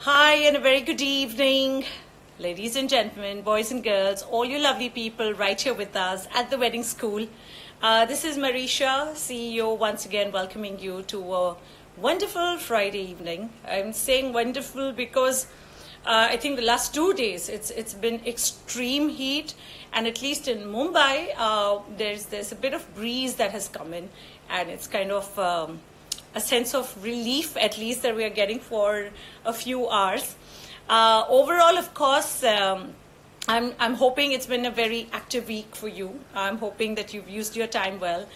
Hi, and a very good evening, ladies and gentlemen, boys and girls, all you lovely people right here with us at the wedding school. This is Marisha, CEO, once again welcoming you to a wonderful Friday evening. I'm saying wonderful because I think the last 2 days it's been extreme heat, and at least in Mumbai, there's a bit of breeze that has come in, and it's kind of a sense of relief, at least, that we are getting for a few hours. Overall, of course, I'm hoping it's been a very active week for you. I'm hoping that you've used your time well,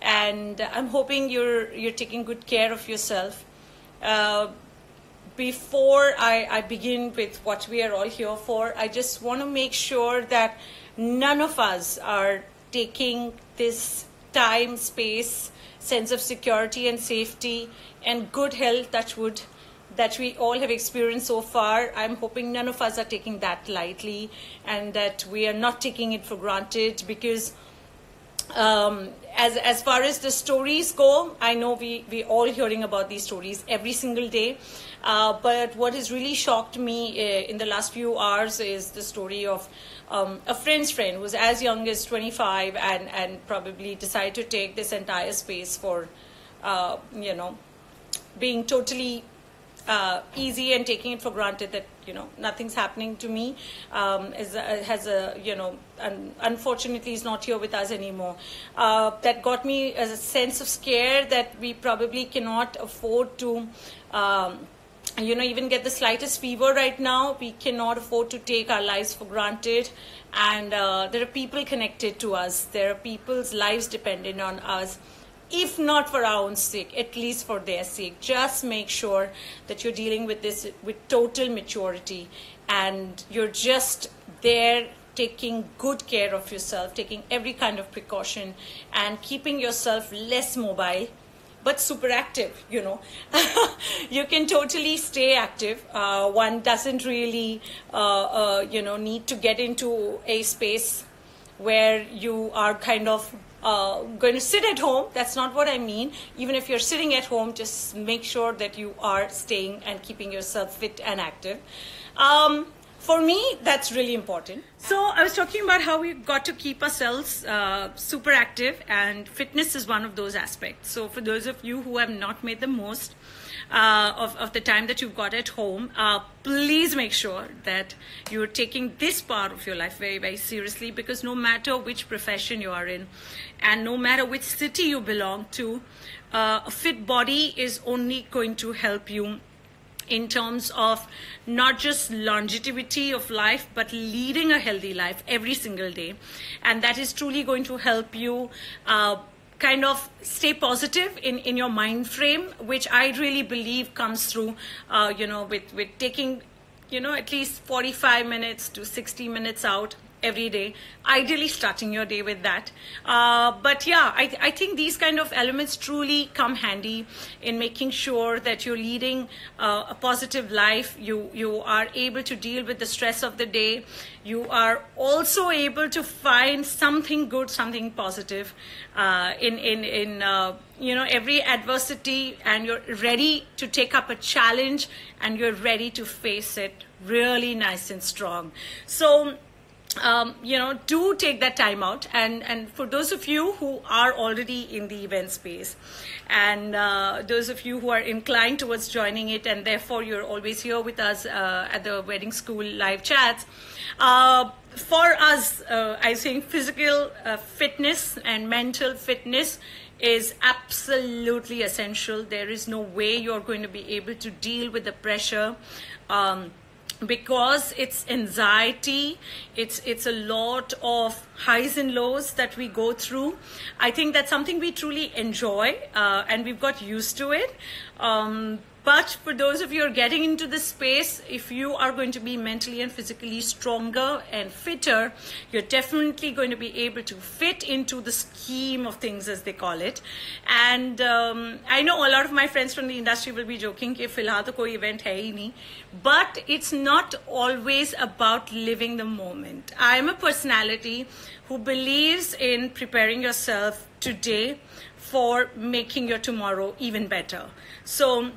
and I'm hoping you're taking good care of yourself. Before I begin with what we are all here for, I just want to make sure that none of us are taking this time, space, sense of security and safety and good health, touch wood, that we all have experienced so far. I'm hoping none of us are taking that lightly, and that we are not taking it for granted, because as far as the stories go, I know we all hearing about these stories every single day. But what has really shocked me in the last few hours is the story of a friend's friend who's as young as 25 and probably decided to take this entire space for, being totally easy and taking it for granted that, nothing's happening to me. Unfortunately is not here with us anymore. That got me as a sense of scare that we probably cannot afford to even get the slightest fever right now. We cannot afford to take our lives for granted. And there are people connected to us. There are people's lives dependent on us. If not for our own sake, at least for their sake. Just make sure that you're dealing with this with total maturity, and you're just there taking good care of yourself, taking every kind of precaution, and keeping yourself less mobile but super active. You can totally stay active. One doesn't really need to get into a space where you are kind of going to sit at home. That's not what I mean. Even if you're sitting at home, just make sure that you are staying and keeping yourself fit and active. For me, that's really important. So I was talking about how we got to keep ourselves super active, and fitness is one of those aspects. So for those of you who have not made the most of the time that you've got at home, please make sure that you're taking this part of your life very, very seriously, because no matter which profession you are in and no matter which city you belong to, a fit body is only going to help you in terms of not just longevity of life, but leading a healthy life every single day. And that is truly going to help you kind of stay positive in your mind frame, which I really believe comes through, with taking, at least 45 minutes to 60 minutes out every day, ideally starting your day with that. But yeah, I think these kind of elements truly come handy in making sure that you're leading a positive life. You are able to deal with the stress of the day. You are also able to find something good, something positive in every adversity, and you're ready to take up a challenge, and you're ready to face it really nice and strong. So do take that time out. And for those of you who are already in the event space, and those of you who are inclined towards joining it, and therefore you're always here with us at the wedding school live chats, for us, I think physical fitness and mental fitness is absolutely essential. There is no way you're going to be able to deal with the pressure, because it's anxiety, it's a lot of highs and lows that we go through. I think that's something we truly enjoy, and we've got used to it. But for those of you who are getting into this space, if you are going to be mentally and physically stronger and fitter, you're definitely going to be able to fit into the scheme of things, as they call it. And I know a lot of my friends from the industry will be joking कि फिलहाल तो कोई event है ही नहीं. But it's not always about living the moment. I am a personality who believes in preparing yourself today for making your tomorrow even better. So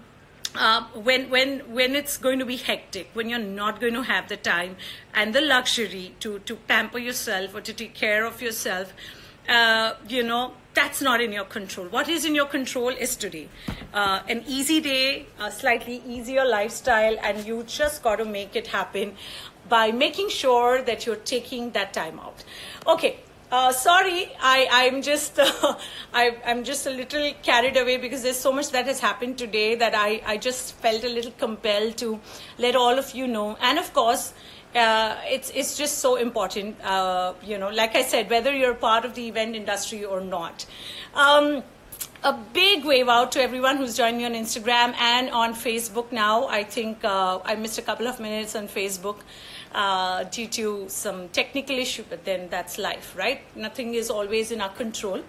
when it's going to be hectic, when you're not going to have the time and the luxury to pamper yourself or to take care of yourself, that's not in your control. What is in your control is today. An easy day, a slightly easier lifestyle, and you just got to make it happen by making sure that you're taking that time out. Okay. Sorry, I'm just I'm just a little carried away because there's so much that has happened today that I just felt a little compelled to let all of you know. And of course, it's just so important, like I said, whether you're part of the event industry or not. A big wave out to everyone who's joined me on Instagram and on Facebook now. I think I missed a couple of minutes on Facebook due to some technical issue, but then that's life, right? Nothing is always in our control.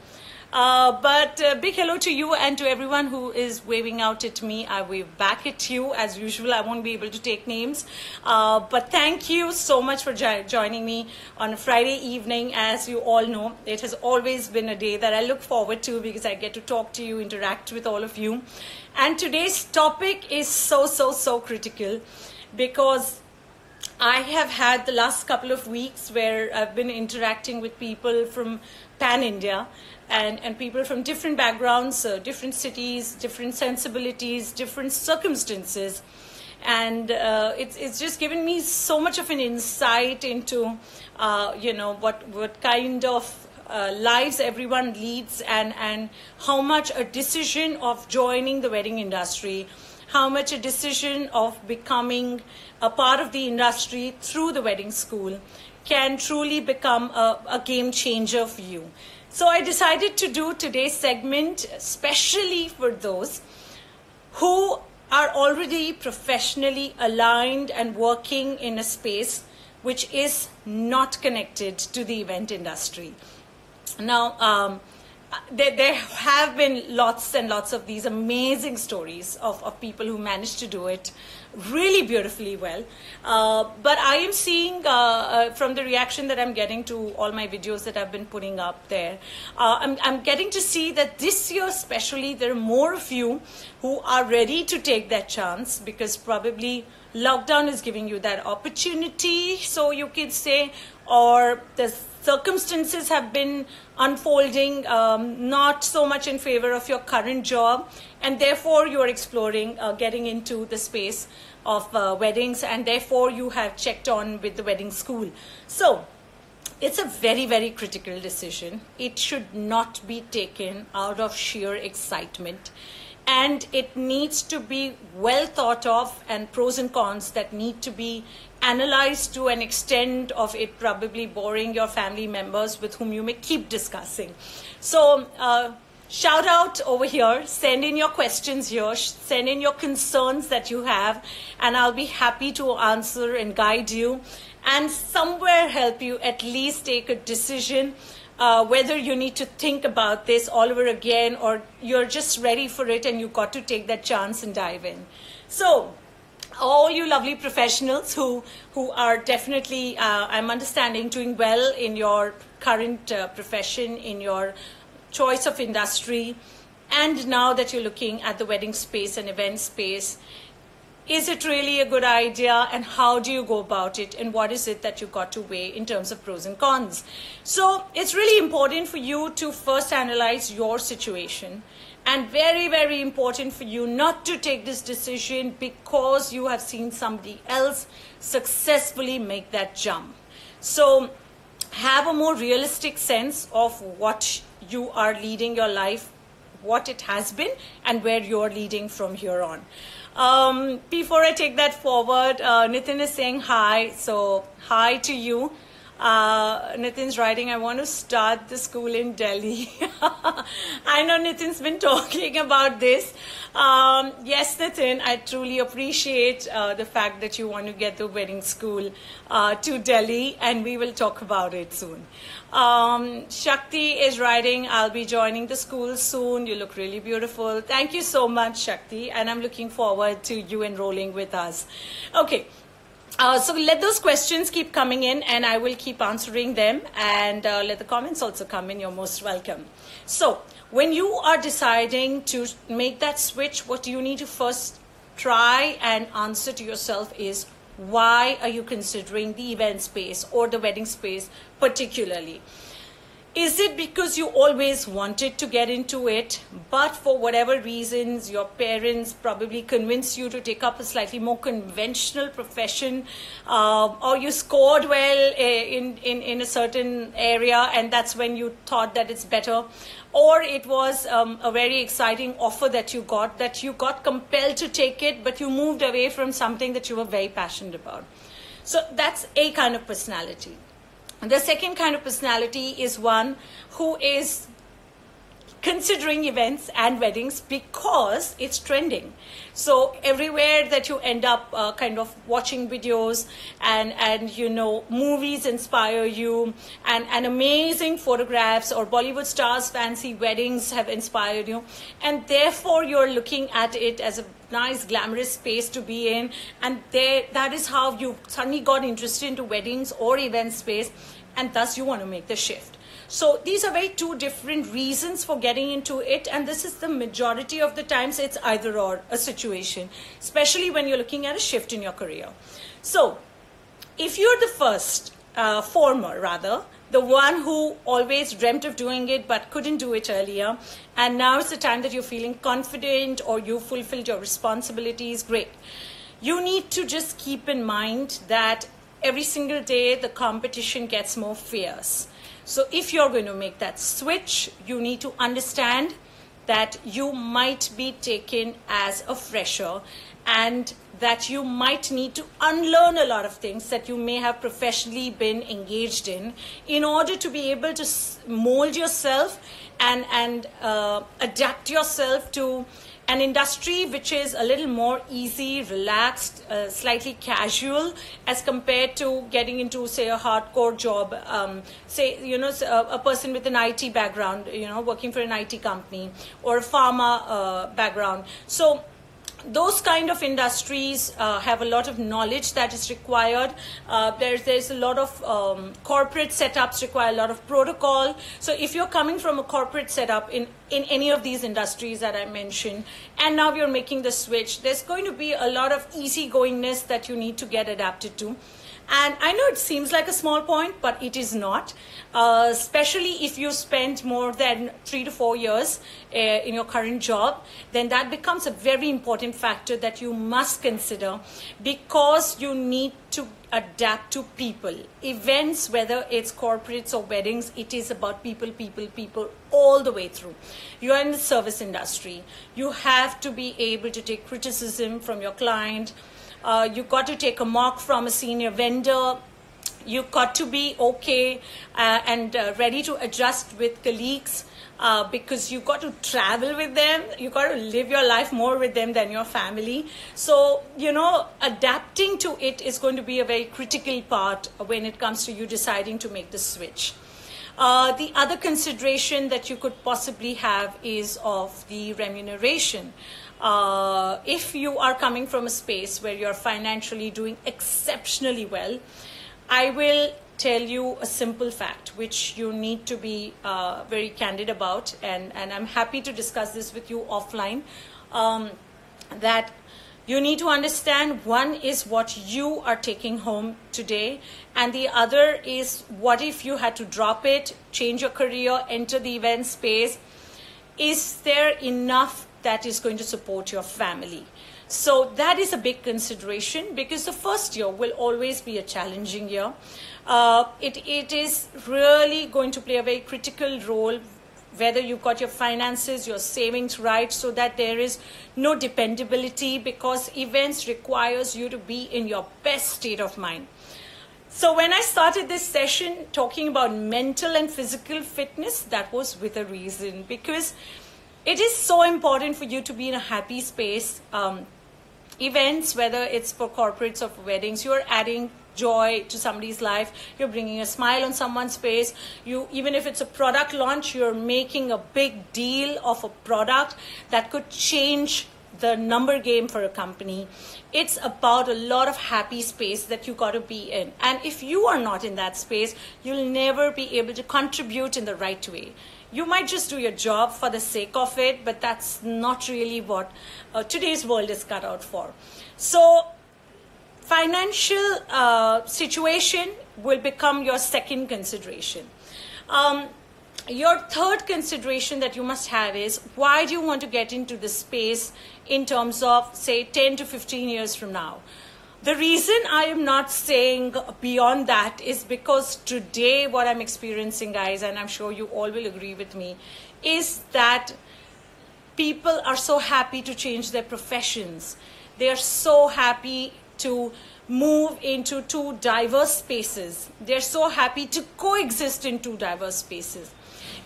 But big hello to you and to everyone who is waving out at me. I wave back at you as usual. I won't be able to take names, but thank you so much for joining me on a Friday evening. As you all know, it has always been a day that I look forward to because I get to talk to you, interact with all of you. And today's topic is so critical because I have had the last couple of weeks where I've been interacting with people from Pan-India and people from different backgrounds, different cities, different sensibilities, different circumstances. And it's just given me so much of an insight into, what kind of lives everyone leads and how much a decision of joining the wedding industry, how much a decision of becoming a part of the industry through the wedding school can truly become a game changer for you. So I decided to do today's segment especially for those who are already professionally aligned and working in a space which is not connected to the event industry. Now, there have been lots and lots of these amazing stories of people who managed to do it really beautifully well. But I am seeing from the reaction that I'm getting to all my videos that I've been putting up there, I'm getting to see that this year especially, there are more of you who are ready to take that chance because probably lockdown is giving you that opportunity, so you could say, or the circumstances have been unfolding not so much in favor of your current job, and therefore you are exploring getting into the space of weddings, and therefore you have checked on with the wedding school. So it's a very critical decision. It should not be taken out of sheer excitement, and it needs to be well thought of, and pros and cons that need to be analyzed to an extent of it probably boring your family members with whom you may keep discussing. So shout out over here, send in your questions here, send in your concerns that you have, and I'll be happy to answer and guide you and somewhere help you at least take a decision, whether you need to think about this all over again or you're just ready for it and you've got to take that chance and dive in. So all you lovely professionals who are definitely, I'm understanding, doing well in your current profession, in your choice of industry, and now that you're looking at the wedding space and event space, is it really a good idea, and how do you go about it, and what is it that you got to weigh in terms of pros and cons? So it's really important for you to first analyze your situation, and very important for you not to take this decision because you have seen somebody else successfully make that jump. So have a more realistic sense of what you are leading your life, what it has been, and where you're leading from here on. Before I take that forward, Nitin is saying hi, so hi to you. Nitin's writing, I want to start the school in Delhi. I know Nitin's been talking about this. Yes, Nitin, I truly appreciate the fact that you want to get the wedding school to Delhi, and we will talk about it soon. Shakti is writing, I'll be joining the school soon. You look really beautiful. Thank you so much, Shakti, and I'm looking forward to you enrolling with us. Okay. So let those questions keep coming in and I will keep answering them, and let the comments also come in. You're most welcome. So when you are deciding to make that switch, what you need to first try and answer to yourself is, why are you considering the event space or the wedding space particularly? Is it because you always wanted to get into it, but for whatever reasons, your parents probably convinced you to take up a slightly more conventional profession, or you scored well in a certain area, and that's when you thought that it's better? Or it was a very exciting offer that you got compelled to take it, but you moved away from something that you were very passionate about. So that's a kind of personality. The second kind of personality is one who is considering events and weddings because it's trending. So everywhere that you end up kind of watching videos and you know, movies inspire you, and amazing photographs or Bollywood stars' fancy weddings have inspired you, and therefore you're looking at it as a nice glamorous space to be in, and that is how you suddenly got interested into weddings or event space, and thus you want to make the shift. So these are very two different reasons for getting into it, and this is the majority of the times it's either or a situation, especially when you're looking at a shift in your career. So if you're the first, former rather, the one who always dreamt of doing it but couldn't do it earlier, and now is the time that you're feeling confident or you fulfilled your responsibilities, great. You need to just keep in mind that every single day the competition gets more fierce. So if you're going to make that switch, you need to understand that you might be taken as a fresher, and that you might need to unlearn a lot of things that you may have professionally been engaged in order to be able to mold yourself and adapt yourself to an industry which is a little more easy, relaxed, slightly casual as compared to getting into, say, a hardcore job, say, you know, a person with an IT background, you know, working for an IT company, or a pharma background. So those kind of industries have a lot of knowledge that is required. There's a lot of corporate setups require a lot of protocol. So if you're coming from a corporate setup in any of these industries that I mentioned, and now you're making the switch, there's going to be a lot of easygoingness that you need to get adapted to. And I know it seems like a small point, but it is not, especially if you spend more than 3 to 4 years in your current job, then that becomes a very important factor that you must consider, because you need to adapt to people. Events, whether it's corporates or weddings, it is about people all the way through. You are in the service industry. You have to be able to take criticism from your client. You got to take a mock from a senior vendor. You got to be okay and ready to adjust with colleagues, because you got to travel with them. You got to live your life more with them than your family. So, you know, adapting to it is going to be a very critical part when it comes to you deciding to make the switch. The other consideration that you could possibly have is of the remuneration. If you are coming from a space where you're financially doing exceptionally well, I will tell you a simple fact which you need to be very candid about, and I'm happy to discuss this with you offline, that you need to understand, one is what you are taking home today, and the other is what if you had to drop it, change your career, enter the event space. Is there enough that is going to support your family? So that is a big consideration, because the first year will always be a challenging year. It is really going to play a very critical role whether you've got your finances, your savings right, so that there is no dependability, because events requires you to be in your best state of mind. So when I started this session talking about mental and physical fitness, that was with a reason, because it is so important for you to be in a happy space. Events, whether it's for corporates or for weddings, you're adding joy to somebody's life. You're bringing a smile on someone's face. Even if it's a product launch, you're making a big deal of a product that could change the number game for a company. It's about a lot of happy space that you got to be in. And if you are not in that space, you'll never be able to contribute in the right way. You might just do your job for the sake of it, but that's not really what today's world is cut out for. So financial situation will become your second consideration. Your third consideration that you must have is, why do you want to get into this space in terms of, say, 10 to 15 years from now? The reason I am not saying beyond that is because today what I'm experiencing, guys, and I'm sure you all will agree with me, is that people are so happy to change their professions. They are so happy to move into two diverse spaces. They're so happy to coexist in two diverse spaces.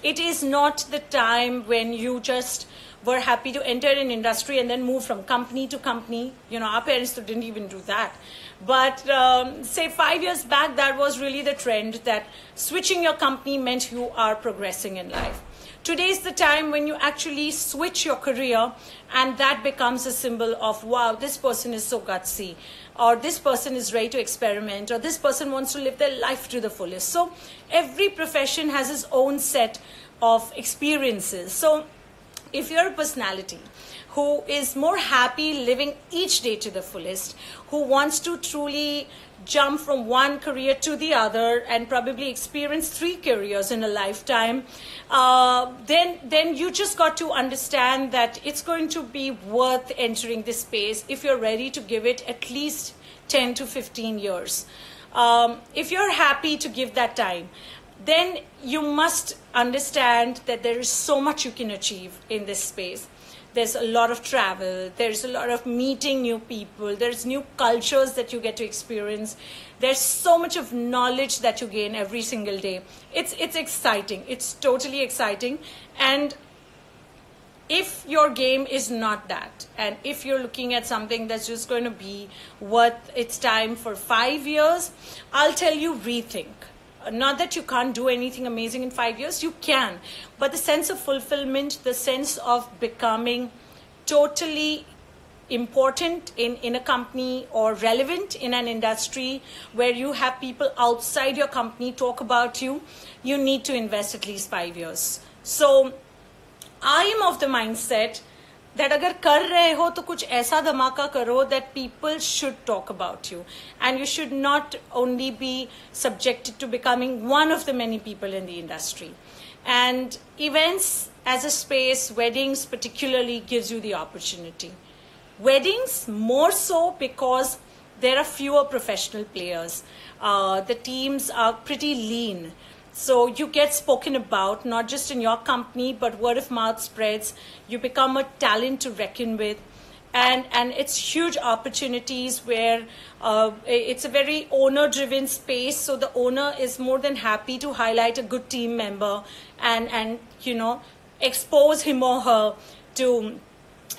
It is not the time when you just were happy to enter an industry and then move from company to company. You know, our parents didn't even do that. But say 5 years back, that was really the trend, that switching your company meant you are progressing in life. Today's the time when you actually switch your career, and that becomes a symbol of, wow, this person is so gutsy, or this person is ready to experiment, or this person wants to live their life to the fullest. So every profession has its own set of experiences. So if you're a personality who is more happy living each day to the fullest, who wants to truly jump from one career to the other and probably experience 3 careers in a lifetime, then you just got to understand that it's going to be worth entering this space if you're ready to give it at least 10 to 15 years. If you're happy to give that time, then you must understand that there is so much you can achieve in this space. There's a lot of travel. There's a lot of meeting new people. There's new cultures that you get to experience. There's so much of knowledge that you gain every single day. It's exciting. It's totally exciting. And if your game is not that, and if you're looking at something that's just going to be worth its time for 5 years, I'll tell you, rethink. Not that you can't do anything amazing in 5 years, you can. But the sense of fulfillment, the sense of becoming totally important in a company or relevant in an industry where you have people outside your company talk about you, you need to invest at least 5 years. So I am of the mindset that अगर कर रहे हो तो कुछ ऐसा धमाका करो that people should talk about you, and you should not only be subjected to becoming one of the many people in the industry. And events as a space, weddings particularly, gives you the opportunity. Weddings more so because there are fewer professional players. The teams are pretty lean. So you get spoken about, not just in your company, but word of mouth spreads. You become a talent to reckon with. And it's huge opportunities where it's a very owner-driven space. So the owner is more than happy to highlight a good team member and you know, expose him or her to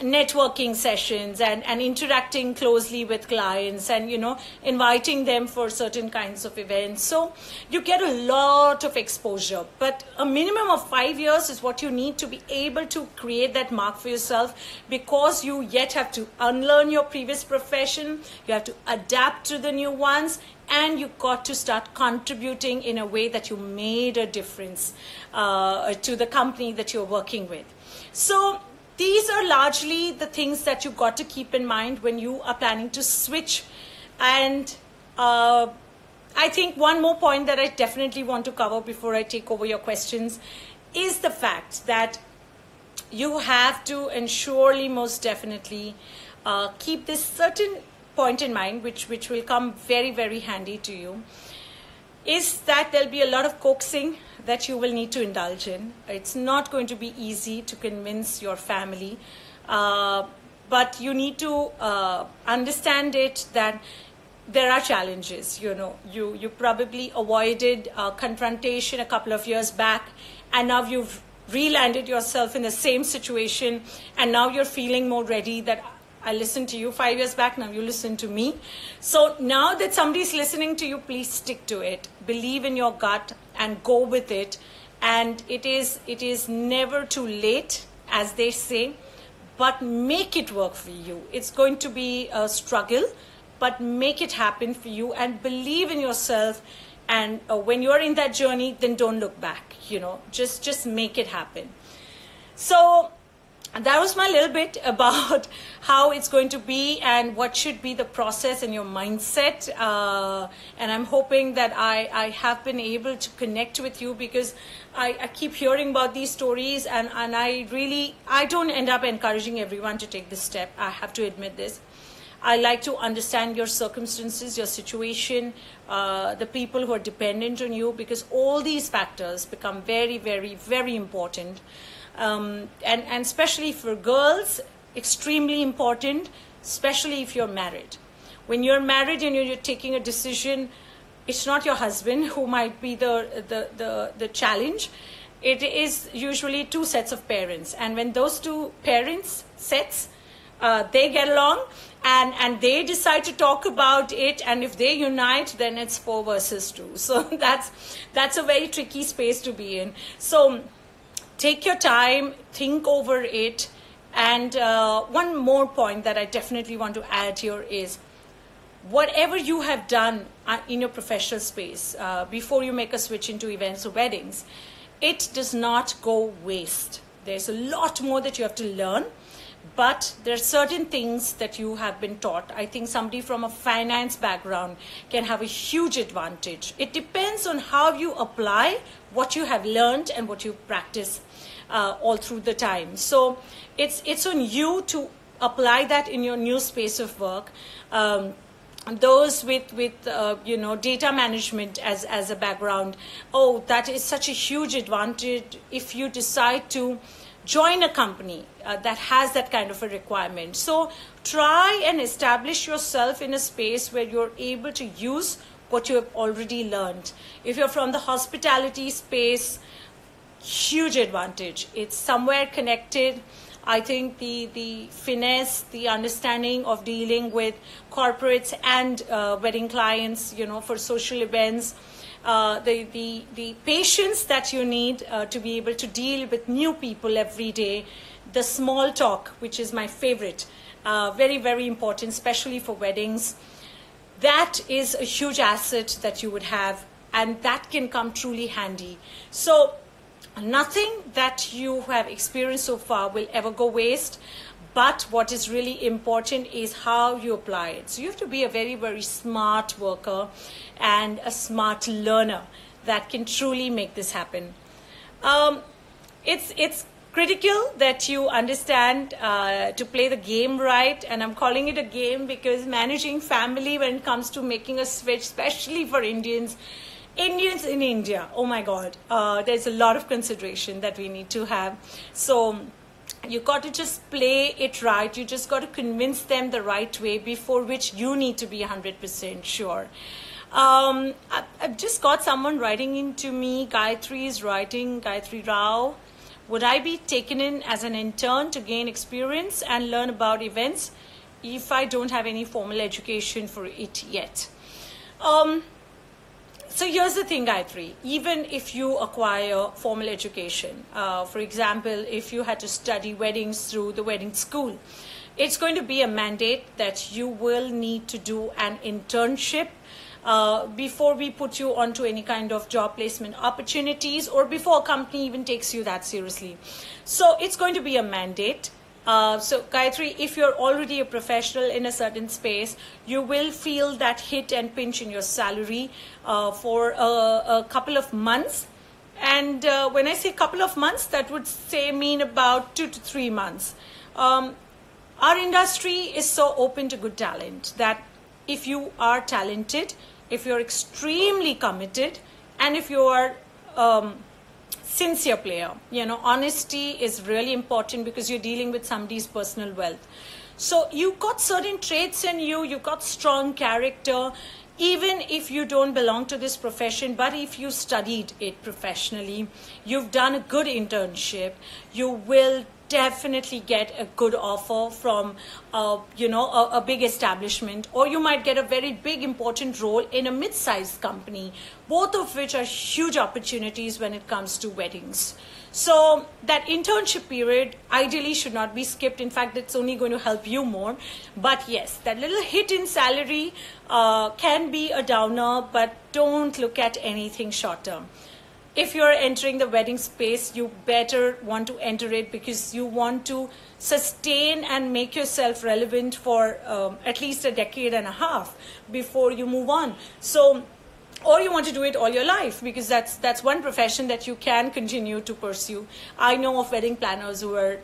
networking sessions and interacting closely with clients and, you know, inviting them for certain kinds of events. So you get a lot of exposure, but a minimum of 5 years is what you need to be able to create that mark for yourself, because you yet have to unlearn your previous profession, you have to adapt to the new ones, and you got to start contributing in a way that you made a difference to the company that you're working with. So these are largely the things that you've got to keep in mind when you are planning to switch. And I think one more point that I definitely want to cover before I take over your questions is the fact that you have to, and surely most definitely, keep this certain point in mind, which will come very, very handy to you, is that there'll be a lot of coaxing that you will need to indulge in. It's not going to be easy to convince your family, but you need to understand it that there are challenges. You know, you probably avoided confrontation a couple of years back, and now you've re-landed yourself in the same situation, and now you're feeling more ready that I listened to you 5 years back, now you listen to me. So now that somebody's listening to you, please stick to it. Believe in your gut and go with it. And it is never too late, as they say, but make it work for you. It's going to be a struggle, but make it happen for you and believe in yourself. And when you're in that journey, then don't look back, you know, just make it happen. So that was my little bit about how it's going to be and what should be the process and your mindset. And I'm hoping that I have been able to connect with you, because I keep hearing about these stories, and I don't end up encouraging everyone to take this step. I have to admit this. I like to understand your circumstances, your situation, the people who are dependent on you, because all these factors become very, very, very important. And especially for girls, extremely important, especially if you're married. When you're married and you're taking a decision, it's not your husband who might be the challenge. It is usually two sets of parents. And when those two parents sets, they get along and they decide to talk about it, and if they unite, then it's 4 versus 2. So that's a very tricky space to be in. So take your time, think over it. And one more point that I definitely want to add here is, whatever you have done in your professional space before you make a switch into events or weddings, it does not go waste. There's a lot more that you have to learn, but there are certain things that you have been taught. I think somebody from a finance background can have a huge advantage. It depends on how you apply what you have learned and what you practice all through the time. So it's on you to apply that in your new space of work. Those with you know, data management as a background, that is such a huge advantage if you decide to join a company that has that kind of a requirement. So try and establish yourself in a space where you're able to use what you have already learned. If you're from the hospitality space, huge advantage. It's somewhere connected. I think the finesse, the understanding of dealing with corporates and wedding clients, you know, for social events, the patience that you need to be able to deal with new people every day, the small talk, which is my favorite, very, very important, especially for weddings. That is a huge asset that you would have, and that can come truly handy. So nothing that you have experienced so far will ever go waste, but what is really important is how you apply it. So you have to be a very, very smart worker and a smart learner that can truly make this happen. It's critical that you understand to play the game right, and I'm calling it a game because managing family when it comes to making a switch, especially for Indians in India, oh my God, there's a lot of consideration that we need to have. So you got to just play it right. You just got to convince them the right way, before which you need to be 100% sure. I've just got someone writing into me. Gayatri is writing, Gayatri Rao. Would I be taken in as an intern to gain experience and learn about events if I don't have any formal education for it yet? So here's the thing, Gayatri. Even if you acquire formal education, for example, if you had to study weddings through the wedding school, it's going to be a mandate that you will need to do an internship before we put you onto any kind of job placement opportunities, or before a company even takes you that seriously. So it's going to be a mandate. So Gayatri, if you're already a professional in a certain space, you will feel that hit and pinch in your salary for a couple of months. And when I say couple of months, that would mean about 2 to 3 months. Our industry is so open to good talent that if you are talented, if you're extremely committed, and if you are sincere player, you know, honesty is really important, because you're dealing with somebody's personal wealth. So you got certain traits in you, you got strong character, even if you don't belong to this profession, but if you studied it professionally, you've done a good internship, you will definitely get a good offer from, you know, a big establishment, or you might get a very big important role in a mid-sized company, both of which are huge opportunities when it comes to weddings. So that internship period ideally should not be skipped. In fact, it's only going to help you more. But yes, that little hit in salary can be a downer, but don't look at anything short term. If you're entering the wedding space, you better want to enter it because you want to sustain and make yourself relevant for at least a decade and a half before you move on. So, or you want to do it all your life, because that's one profession that you can continue to pursue. I know of wedding planners who are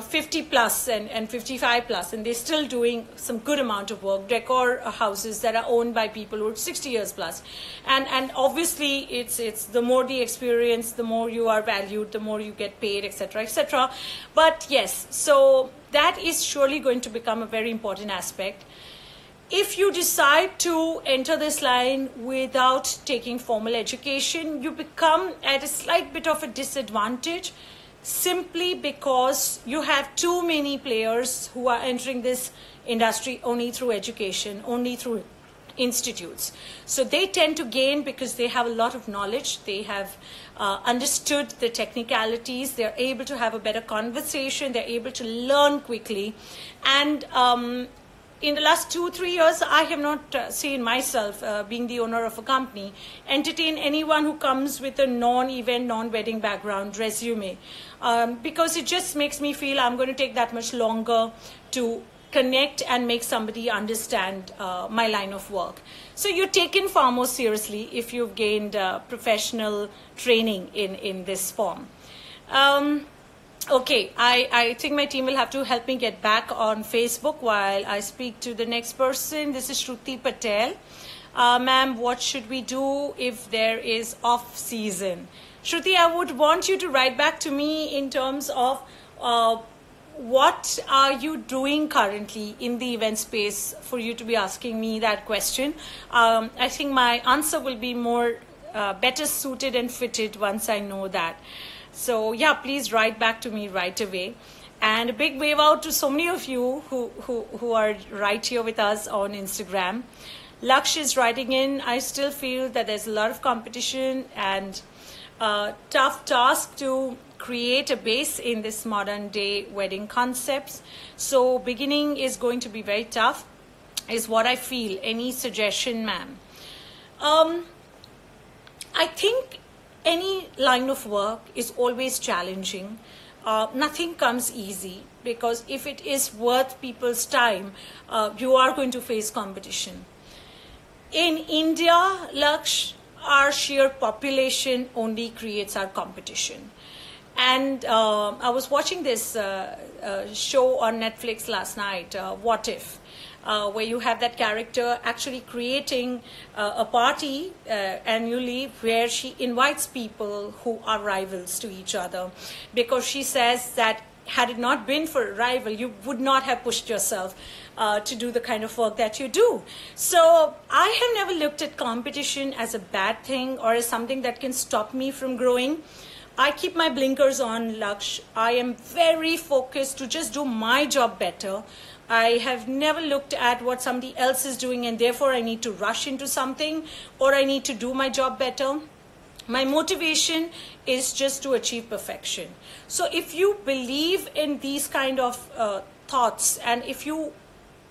50 plus and 55 plus, and they're still doing some good amount of work. Decor houses that are owned by people who are 60 years plus, and obviously it's the more the experience, the more you are valued, the more you get paid, etc., etc. But yes, so that is surely going to become a very important aspect. If you decide to enter this line without taking formal education, you become at a slight bit of a disadvantage simply because you have too many players who are entering this industry only through education, only through institutes. So they tend to gain because they have a lot of knowledge, they have understood the technicalities, they're able to have a better conversation, they're able to learn quickly. And in the last 2-3 years, I have not seen myself, being the owner of a company, entertain anyone who comes with a non-event, non-wedding background resume, because it just makes me feel I'm going to take that much longer to connect and make somebody understand my line of work. So you're taken far more seriously if you've gained professional training in this form. Okay, I think my team will have to help me get back on Facebook while I speak to the next person. This is Shruti Patel. Ma'am, what should we do if there is off season? Shruti, I would want you to write back to me in terms of what are you doing currently in the event space for you to be asking me that question. I think my answer will be more better suited and fitted once I know that. So yeah, please write back to me right away. And a big wave out to so many of you who are right here with us on Instagram. Laksh is writing in, I still feel that there's a lot of competition and tough task to create a base in this modern day wedding concepts. So beginning is going to be very tough, is what I feel. Any suggestion, ma'am? I think any line of work is always challenging. Nothing comes easy, because if it is worth people's time, you are going to face competition. In India, Laksh, our sheer population only creates our competition. And I was watching this show on Netflix last night, What If? Where you have that character actually creating a party annually where she invites people who are rivals to each other, because she says that had it not been for a rival, you would not have pushed yourself to do the kind of work that you do. So I have never looked at competition as a bad thing or as something that can stop me from growing. I keep my blinkers on, Laksh. I am very focused to just do my job better. I have never looked at what somebody else is doing and therefore I need to rush into something or I need to do my job better. My motivation is just to achieve perfection. So if you believe in these kind of thoughts and if you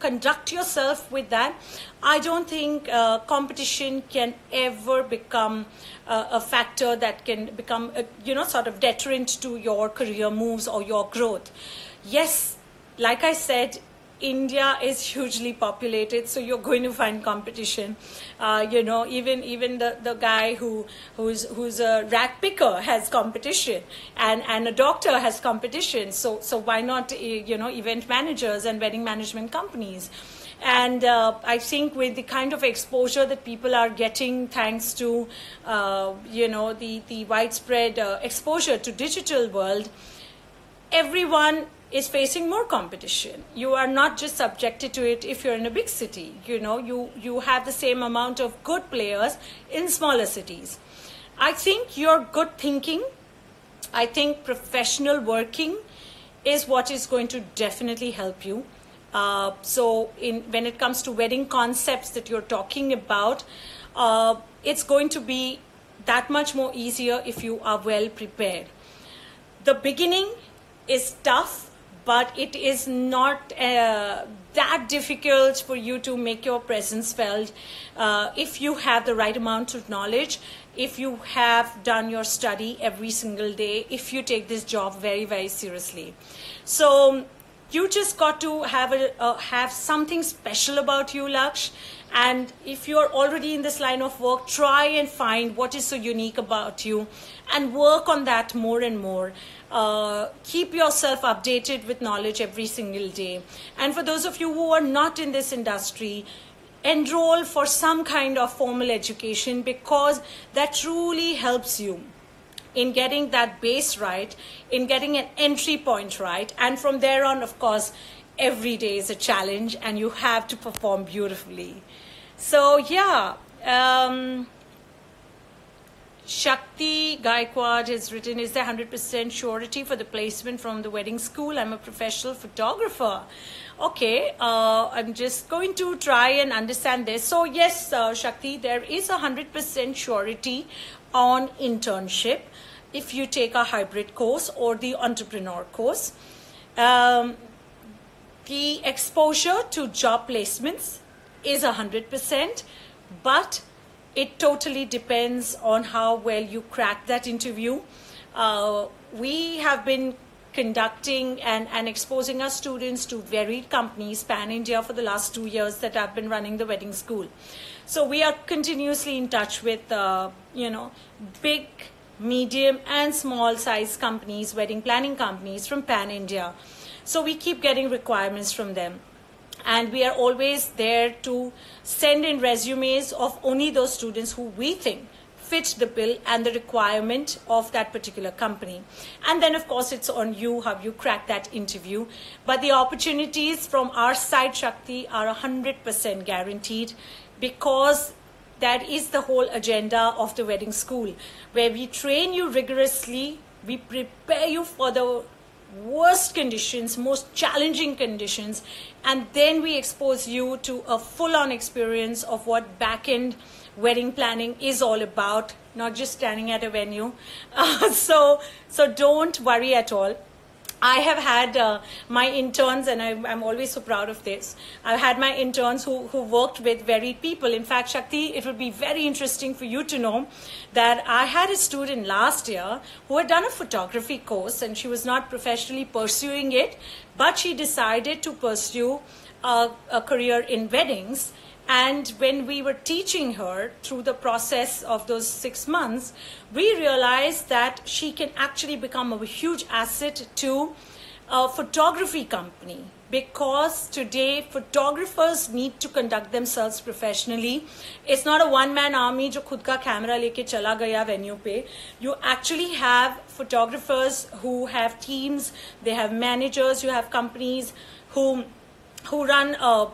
conduct yourself with that, I don't think competition can ever become a factor that can become a, sort of deterrent to your career moves or your growth. Yes, like I said, India is hugely populated, so you're going to find competition. Even the guy who's a rag picker has competition, and a doctor has competition. So why not event managers and wedding management companies? And I think with the kind of exposure that people are getting thanks to the widespread exposure to digital world, everyone is facing more competition. You are not just subjected to it if you're in a big city. You have the same amount of good players in smaller cities. I think your good thinking, I think professional working is what is going to definitely help you. When it comes to wedding concepts that you're talking about, it's going to be that much more easier if you are well prepared. The beginning is tough, but it is not that difficult for you to make your presence felt if you have the right amount of knowledge, if you have done your study every single day, if you take this job very, very seriously. So you just got to have something special about you, Laksh. And if you're already in this line of work, try and find what is so unique about you and work on that more and more. Keep yourself updated with knowledge every single day. And for those of you who are not in this industry, enroll for some kind of formal education, because that truly helps you in getting that base right, in getting an entry point right. And from there on, of course, every day is a challenge and you have to perform beautifully. So yeah, Shakti Gaikwad has written, is there 100% surety for the placement from the wedding school? I'm a professional photographer. Okay, I'm just going to try and understand this. So yes, Shakti, there is 100% surety on internship if you take a hybrid course or the entrepreneur course. The exposure to job placements is 100%, but it totally depends on how well you crack that interview. We have been conducting and exposing our students to varied companies pan-India for the last 2 years that I've been running the wedding school. So we are continuously in touch with, big, medium and small size companies, wedding planning companies from pan-India. So we keep getting requirements from them. And we are always there to send in resumes of only those students who we think fit the bill and the requirement of that particular company. And then, of course, it's on you how you crack that interview. But the opportunities from our side, Shakti, are 100% guaranteed, because that is the whole agenda of the wedding school, where we train you rigorously, we prepare you for the worst conditions, most challenging conditions, and then we expose you to a full-on experience of what back-end wedding planning is all about, not just standing at a venue. So don't worry at all. I have had my interns, and I'm always so proud of this. I've had my interns who worked with varied people. In fact, Shakti, it will be very interesting for you to know that I had a student last year who had done a photography course, and she was not professionally pursuing it, but she decided to pursue a career in weddings. And when we were teaching her through the process of those 6 months, we realized that she can actually become a huge asset to a photography company, because today photographers need to conduct themselves professionally. It's not a one-man army jo khud ka camera leke chala gaya venue pe. You actually have photographers who have teams, they have managers, you have companies who run a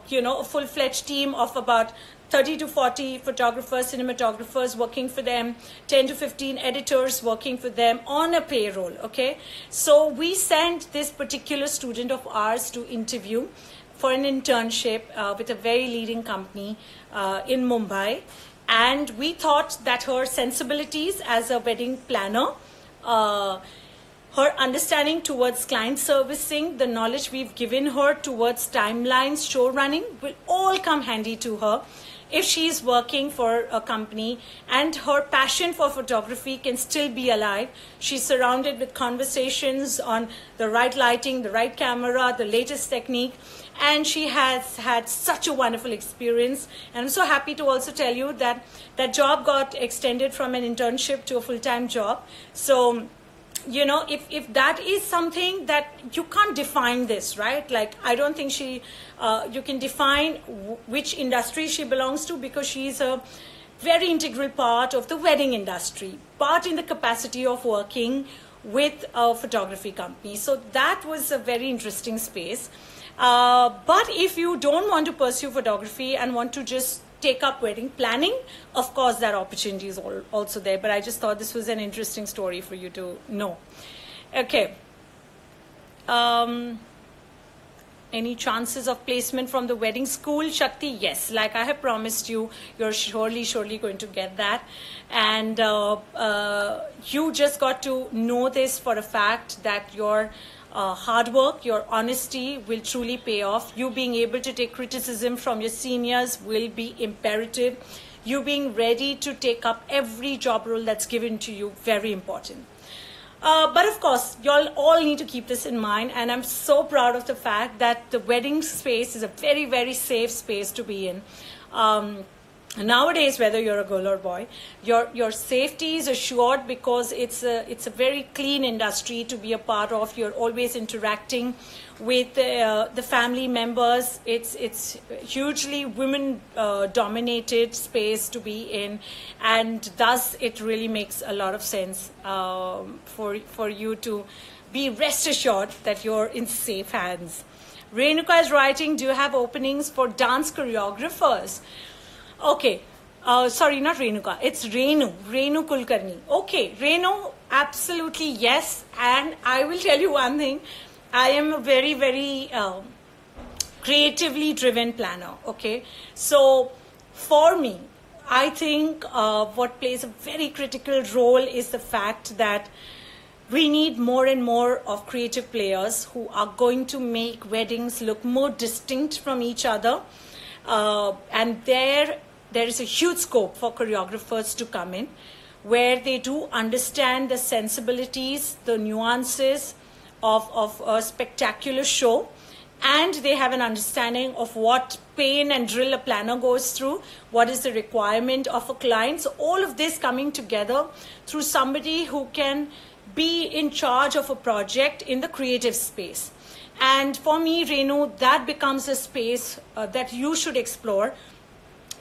full-fledged team of about 30 to 40 photographers, cinematographers working for them, 10 to 15 editors working for them on a payroll, okay? So we sent this particular student of ours to interview for an internship with a very leading company in Mumbai. And we thought that her sensibilities as a wedding planner, her understanding towards client servicing, the knowledge we've given her towards timelines, show running, will all come handy to her if she's working for a company, and her passion for photography can still be alive. She's surrounded with conversations on the right lighting, the right camera, the latest technique, and she has had such a wonderful experience. And I'm so happy to also tell you that that job got extended from an internship to a full-time job. So if that is something that you can't define this, right? Like, I don't think you can define which industry she belongs to, because she's a very integral part of the wedding industry, part in the capacity of working with a photography company. So that was a very interesting space. But if you don't want to pursue photography and want to just take up wedding planning, of course that opportunity is also there. But I just thought this was an interesting story for you to know. Okay. any chances of placement from the wedding school, Shakti? Yes, like I have promised you, you're surely going to get that. And you just got to know this for a fact, that your hard work, your honesty will truly pay off. You being able to take criticism from your seniors will be imperative. You being ready to take up every job role that's given to you, very important. But of course, y'all all need to keep this in mind, and I'm so proud of the fact that the wedding space is a very safe space to be in. Nowadays, whether you're a girl or boy, your safety is assured, because it's a very clean industry to be a part of. You're always interacting with the family members. It's hugely women dominated space to be in, and thus it really makes a lot of sense for you to be rest assured that you're in safe hands. Renuka is writing, do you have openings for dance choreographers? Okay, sorry, not Renuka, it's Renu Kulkarni. Okay, Renu, absolutely yes. And I will tell you one thing, I am a very creatively driven planner, okay? So for me, I think what plays a very critical role is the fact that we need more and more of creative players who are going to make weddings look more distinct from each other. And there is a huge scope for choreographers to come in, where they do understand the sensibilities, the nuances of a spectacular show, and they have an understanding of what pain and drill a planner goes through, what is the requirement of a client. So all of this coming together through somebody who can be in charge of a project in the creative space. And for me, Renu, that becomes a space that you should explore,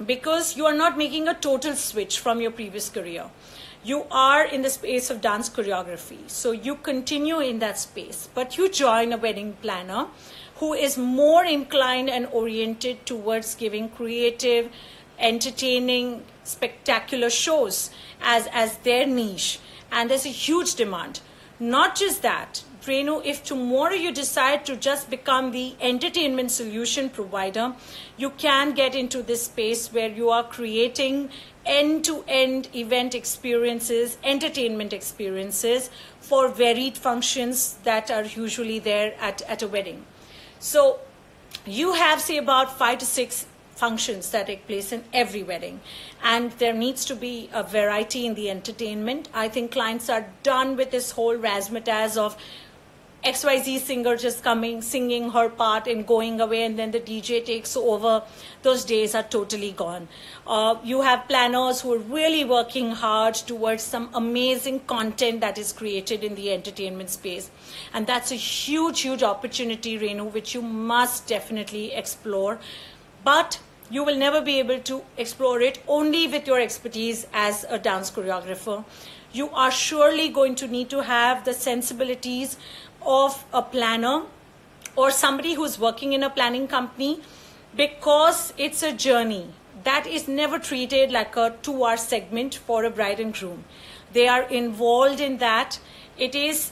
because you are not making a total switch from your previous career. You are in the space of dance choreography, so you continue in that space, but you join a wedding planner who is more inclined and oriented towards giving creative, entertaining, spectacular shows as their niche. And there's a huge demand. Not just that, Renu, if tomorrow you decide to just become the entertainment solution provider, you can get into this space where you are creating end-to-end event experiences, entertainment experiences for varied functions that are usually there at a wedding. So you have, say, about 5 to 6 functions that take place in every wedding, and there needs to be a variety in the entertainment. I think clients are done with this whole razzmatazz of XYZ singer just coming, singing her part and going away, and then the DJ takes over. Those days are totally gone. You have planners who are really working hard towards some amazing content that is created in the entertainment space. And that's a huge opportunity, Renu, which you must definitely explore. But you will never be able to explore it only with your expertise as a dance choreographer. You are surely going to need to have the sensibilities of a planner or somebody who's working in a planning company, because it's a journey that is never treated like a 2-hour segment for a bride and groom. They are involved in that. It is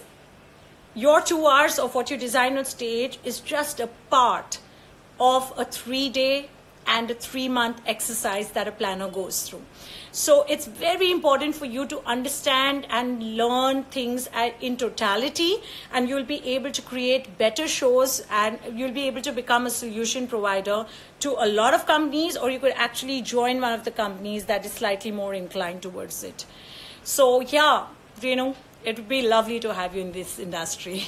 your 2 hours of what you design on stage is just a part of a 3-day and a 3-month exercise that a planner goes through. So it's very important for you to understand and learn things in totality, and you'll be able to create better shows, and you'll be able to become a solution provider to a lot of companies, or you could actually join one of the companies that is slightly more inclined towards it. So yeah, Renu, it would be lovely to have you in this industry.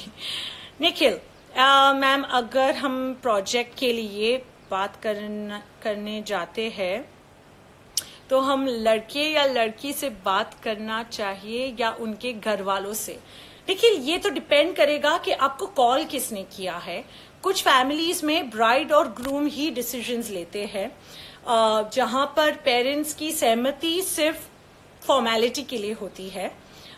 Nikhil, ma'am अगर हम project के लिए बात करने जाते हैं तो हम लड़के या लड़की से बात करना चाहिए या उनके घर वालों से? देखिए, ये तो डिपेंड करेगा कि आपको कॉल किसने किया है. कुछ फैमिलीज में ब्राइड और ग्रूम ही डिसीजंस लेते हैं, जहां पर पेरेंट्स की सहमति सिर्फ फॉर्मेलिटी के लिए होती है.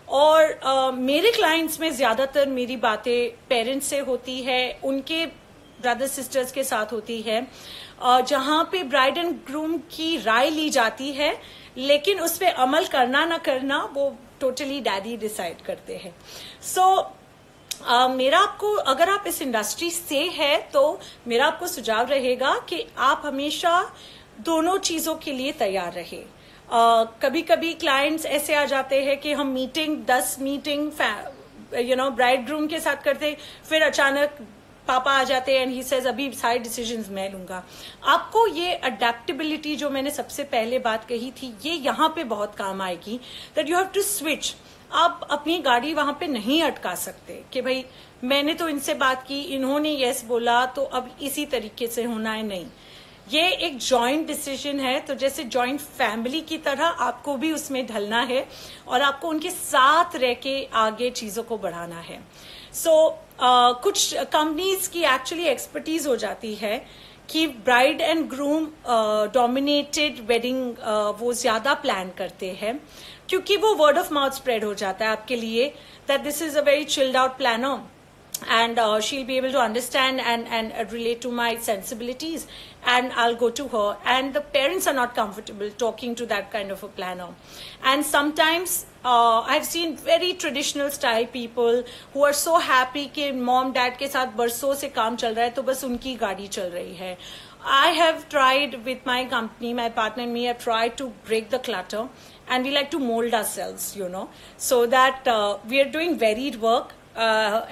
और मेरे क्लाइंट्स में ज्यादातर मेरी बातें पेरेंट्स से होती है, उनके ब्रदर सिस्टर्स के साथ होती है, जहां पे ब्राइड एंड ग्रूम की राय ली जाती है, लेकिन उस पर अमल करना ना करना वो टोटली डैडी डिसाइड करते हैं. सो मेरा आपको, अगर आप इस इंडस्ट्री से है तो मेरा आपको सुझाव रहेगा कि आप हमेशा दोनों चीजों के लिए तैयार रहे। कभी कभी क्लाइंट्स ऐसे आ जाते हैं कि हम मीटिंग 10 मीटिंग ब्राइड ग्रूम के साथ करते, फिर अचानक पापा आ जाते हैं एंड ही सेज अभी सारे डिसीजंस मैं लूंगा। आपको ये अडेप्टेबिलिटी जो मैंने सबसे पहले बात कही थी, ये यहाँ पे बहुत काम आएगी, that you have to switch. आप अपनी गाड़ी वहां पे नहीं अटका सकते कि भाई मैंने तो इनसे बात की, इन्होंने यस बोला तो अब इसी तरीके से होना है, नहीं। ये एक जॉइंट डिसीजन है, तो जैसे जॉइंट फैमिली की तरह आपको भी उसमें ढलना है और आपको उनके साथ रह के आगे चीजों को बढ़ाना है। कुछ कंपनीज की एक्चुअली एक्सपर्टीज हो जाती है कि bride and groom dominated wedding वो ज्यादा प्लान करते हैं, क्योंकि वो वर्ड ऑफ माउथ स्प्रेड हो जाता है आपके लिए that this is a very chilled out planner and she'll be able to understand and relate to my sensibilities, and I'll go to her, and the parents are not comfortable talking to that kind of a planner. And sometimes I've seen very traditional style people who are so happy कि mom dad के साथ बरसों से काम चल रहा है तो बस उनकी गाड़ी चल रही है। I have tried with my company, my partner and me have tried to break the clutter, and we like to mold ourselves, so that we are doing varied work.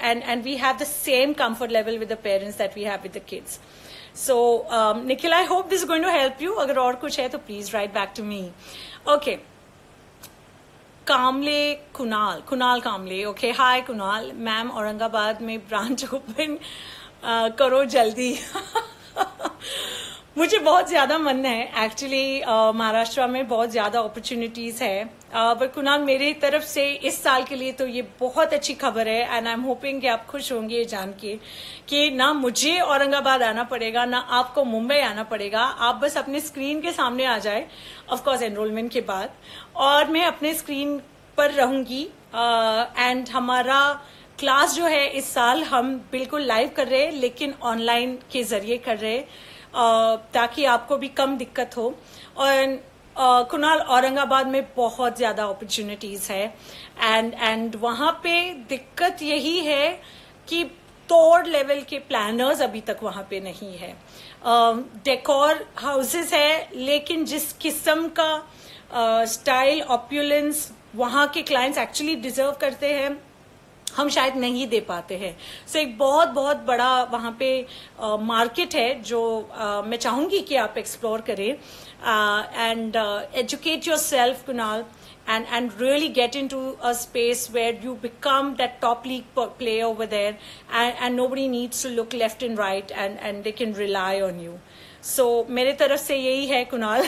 And we have the same comfort level with the parents that we have with the kids. So, Nikhil, I hope this is going to help you. अगर और कुछ है तो please write back to me. Okay. Kunal Kamle. Okay, hi Kunal. Ma'am Aurangabad में branch open करो जल्दी. मुझे बहुत ज्यादा मन है एक्चुअली, महाराष्ट्र में बहुत ज्यादा अपॉर्चुनिटीज है, पर कुणाल मेरी तरफ से इस साल के लिए तो ये बहुत अच्छी खबर है, एंड आई एम होपिंग कि आप खुश होंगे ये जान के कि ना मुझे औरंगाबाद आना पड़ेगा ना आपको मुंबई आना पड़ेगा। आप बस अपने स्क्रीन के सामने आ जाए, ऑफ कोर्स एनरोलमेंट के बाद, और मैं अपने स्क्रीन पर रहूंगी। एंड हमारा क्लास जो है इस साल हम बिल्कुल लाइव कर रहे हैं, लेकिन ऑनलाइन के जरिए कर रहे हैं, ताकि आपको भी कम दिक्कत हो। और कुणाल, औरंगाबाद में बहुत ज्यादा अपॉर्चुनिटीज है, एंड वहां पे दिक्कत यही है कि तोड़ लेवल के प्लानर्स अभी तक वहां पे नहीं है। डेकोर हाउसेस है, लेकिन जिस किस्म का स्टाइल ऑप्युलेंस वहां के क्लाइंट्स एक्चुअली डिजर्व करते हैं, हम शायद नहीं दे पाते हैं। सो एक बहुत बहुत बड़ा वहां पे मार्केट है जो मैं चाहूंगी कि आप एक्सप्लोर करें, and educate yourself Kunal, and really get into a space where you become that top league player over there, and nobody needs to look left and right, and they can rely on you. So मेरे तरफ से यही है Kunal,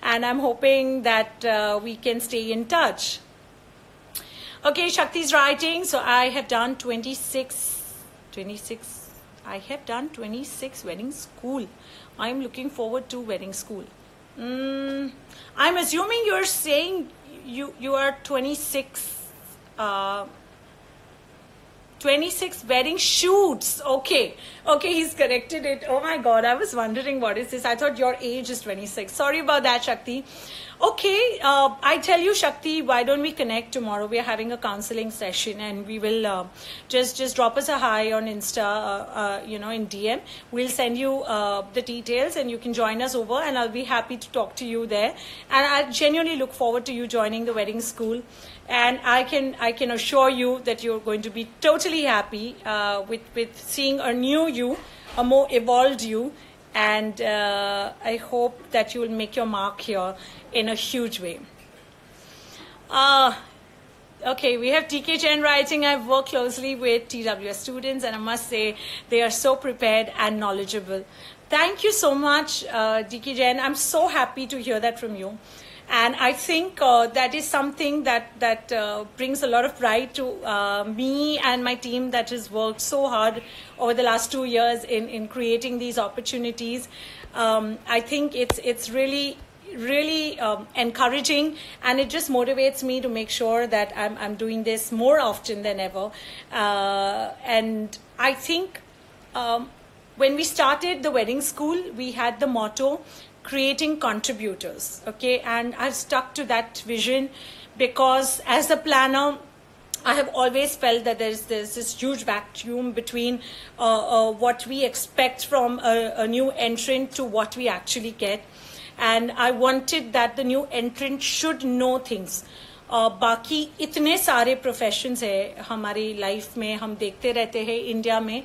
and I'm hoping that we can stay in touch. Okay, Shakti's writing. So I have done 26. I have done 26 wedding school. I'm looking forward to wedding school. I'm assuming you're saying you are 26. 26 wedding shoots. Okay, he's corrected it. Oh my God, I was wondering what is this. I thought your age is 26. Sorry about that, Shakti. Okay, I tell you, Shakti, why don't we connect tomorrow? We are having a counseling session, and we will just drop us a hi on Insta, in DM. We'll send you the details, and you can join us over, and I'll be happy to talk to you there. And I genuinely look forward to you joining the wedding school. And I can assure you that you're going to be totally happy with seeing a new you, a more evolved you. And I hope that you will make your mark here in a huge way. Okay, we have TK Chen writing. I've worked closely with TWS students, and I must say they are so prepared and knowledgeable. Thank you so much, TK Chen. I'm so happy to hear that from you. And I think that is something that brings a lot of pride to me and my team that has worked so hard over the last 2 years in creating these opportunities. I think it's really encouraging, and it just motivates me to make sure that I'm doing this more often than ever. And I think when we started the wedding school, we had the motto, creating contributors, okay? And I've stuck to that vision because as a planner, I have always felt that there's this huge vacuum between what we expect from a new entrant to what we actually get. And I wanted that the new entrant should know things. बाकी इतने सारे professions है हमारी life में, हम देखते रहते हैं इंडिया में,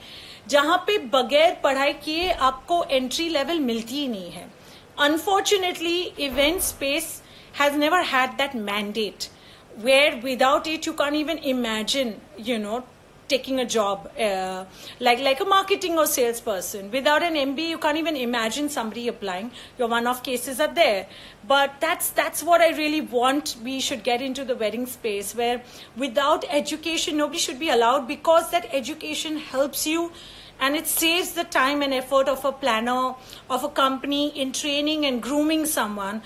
जहां पे बगैर पढ़ाई किए आपको एंट्री लेवल मिलती ही नहीं है. Unfortunately event space has never had that mandate where without it you can't even imagine, taking a job like a marketing or salesperson. Without an MBA, you can't even imagine somebody applying. Your one-off cases are there. But that's what I really want. We should get into the wedding space where without education, nobody should be allowed, because that education helps you and it saves the time and effort of a planner, of a company in training and grooming someone.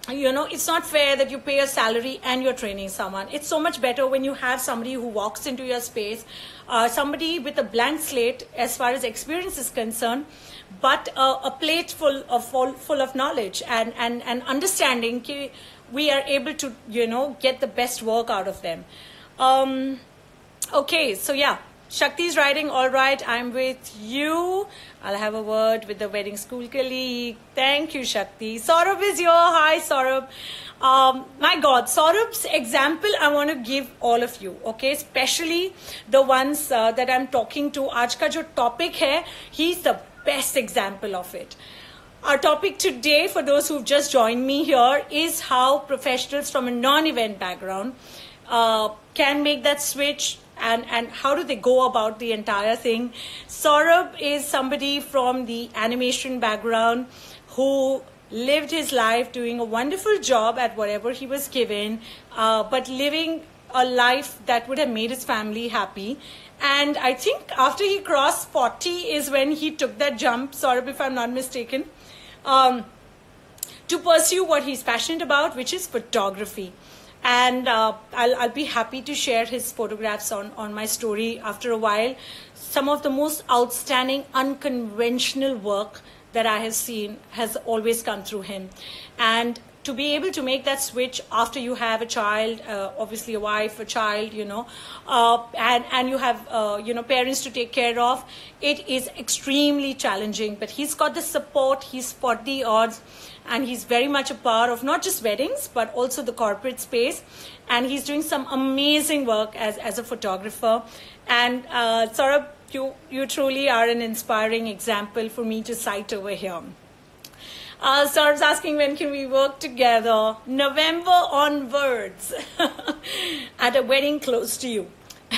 It's not fair that you pay a salary and you're training someone. It's so much better when you have somebody who walks into your space, somebody with a blank slate as far as experience is concerned, but a plate full of knowledge and understanding. We are able to, get the best work out of them. Okay, so yeah. Shakti's writing, all right, I'm with you. I'll have a word with the wedding school colleague. Thank you, Shakti. Saurabh is here. Hi, Saurabh. My God, Saurabh's example I want to give all of you, okay? Especially the ones that I'm talking to. Aaj ka jo topic hai, he's the best example of it. Our topic today, for those who've just joined me here, is how professionals from a non-event background can make that switch. And how do they go about the entire thing? Saurabh is somebody from the animation background who lived his life doing a wonderful job at whatever he was given, but living a life that would have made his family happy. And I think after he crossed 40 is when he took that jump, Saurabh, if I'm not mistaken, to pursue what he's passionate about, which is photography. And I'll be happy to share his photographs on my story after a while. Some of the most outstanding, unconventional work that I have seen has always come through him. And to be able to make that switch after you have a child, obviously a wife, a child, and you have, parents to take care of, it is extremely challenging. But he's got the support, he's fought the odds, and he's very much a part of not just weddings, but also the corporate space. And he's doing some amazing work as a photographer. And Saurabh, you truly are an inspiring example for me to cite over here. Saurabh's asking, when can we work together? November onwards at a wedding close to you.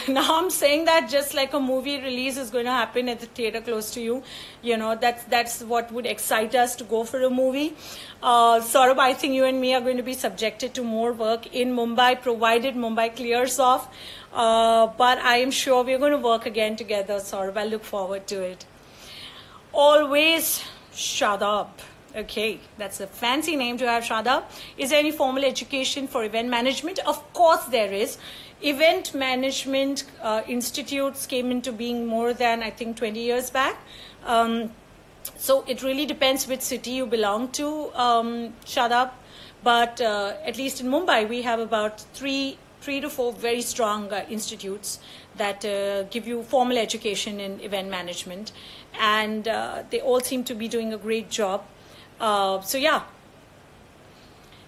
Now I'm saying that just like a movie release is going to happen at the theater close to you. That's what would excite us to go for a movie. Saurabh, I think you and me are going to be subjected to more work in Mumbai, provided Mumbai clears off. But I am sure we're going to work again together, Saurabh. I look forward to it. Always Shadab. Okay, that's a fancy name to have, Shadab. Is there any formal education for event management? Of course there is. Event management institutes came into being more than, I think, 20 years back. So it really depends which city you belong to, Shadab. But at least in Mumbai, we have about three to four very strong institutes that give you formal education in event management. And they all seem to be doing a great job. So yeah,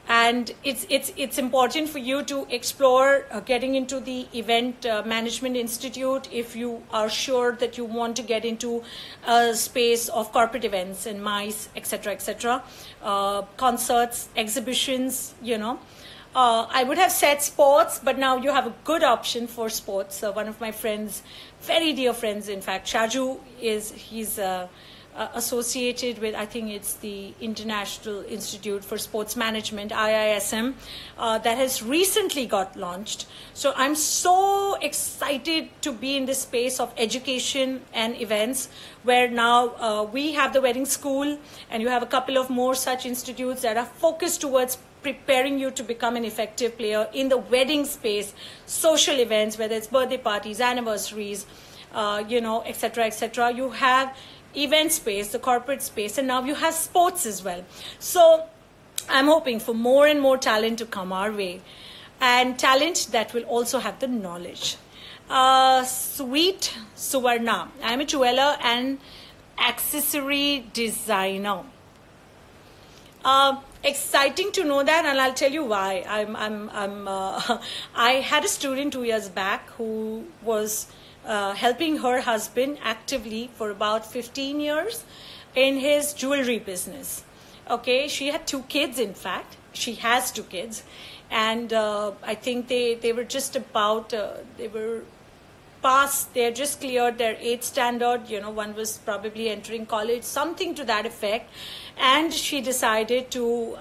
and it's important for you to explore getting into the event management institute if you are sure that you want to get into a space of corporate events and MICE, etc., concerts, exhibitions. I would have said sports, but now you have a good option for sports. One of my friends, very dear friends, in fact, Shaju, he's associated with, I think it's the International Institute for Sports Management, IISM, that has recently got launched. So I'm so excited to be in this space of education and events where now we have the wedding school and you have a couple of more such institutes that are focused towards preparing you to become an effective player in the wedding space, social events, whether it's birthday parties, anniversaries, etc. You have event space, the corporate space, and now you have sports as well. So I'm hoping for more and more talent to come our way. and talent that will also have the knowledge. Sweet Suvarna. I'm a jeweler and accessory designer. Exciting to know that, and I'll tell you why. I had a student 2 years back who was helping her husband actively for about 15 years in his jewelry business. Okay, she had 2 kids, in fact. She has 2 kids. And I think they were just about, they were past, they had just cleared their 8th standard, you know, one was probably entering college, something to that effect. And she decided to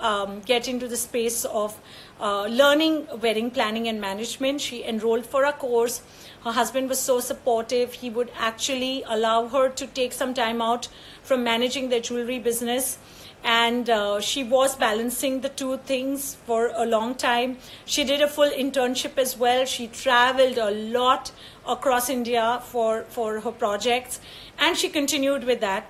get into the space of learning wedding planning and management. She enrolled for a course. Her husband was so supportive. He would actually allow her to take some time out from managing their jewelry business. And she was balancing the 2 things for a long time. She did a full internship as well. She traveled a lot across India for her projects, and she continued with that.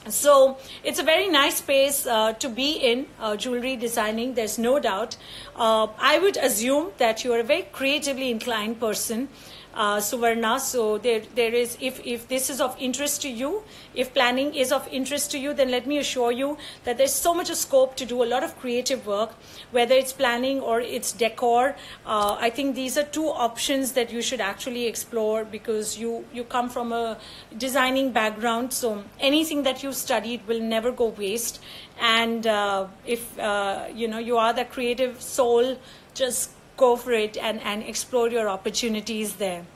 So it's a very nice space to be in, jewelry designing, there's no doubt. I would assume that you are a very creatively inclined person, Suvarna. So there is, if this is of interest to you, if planning is of interest to you, then let me assure you that there's so much of scope to do a lot of creative work, whether it's planning or it's decor. I think these are 2 options that you should actually explore, because you come from a designing background, so anything that you studied will never go waste. And if you know, you are the creative soul, just go for it and explore your opportunities there.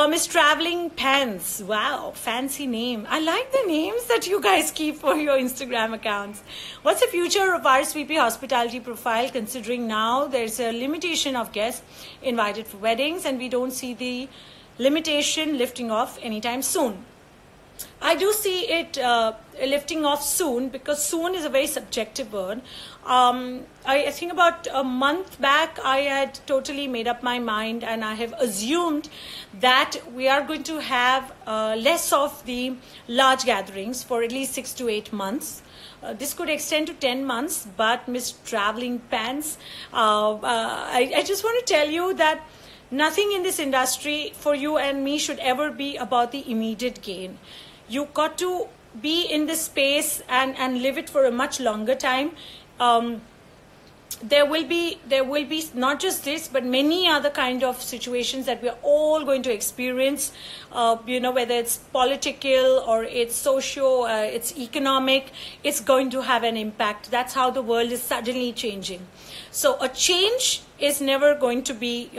Miss Traveling Pants. Wow, fancy name. I like the names that you guys keep for your Instagram accounts. What's the future of RSVP hospitality profile, considering now there's a limitation of guests invited for weddings and we don't see the limitation lifting off anytime soon? I do see it lifting off soon, because soon is a very subjective word. I think about a month back, I had totally made up my mind, and I have assumed that we are going to have less of the large gatherings for at least 6 to 8 months. This could extend to 10 months, but Miss Traveling Pants, I just want to tell you that nothing in this industry for you and me should ever be about the immediate gain. You got to be in this space and live it for a much longer time. There will be not just this, but many other kind of situations that we are all going to experience. You know, whether it's political or it's socio, it's economic, it's going to have an impact. That's how the world is suddenly changing. So a change is never going to be,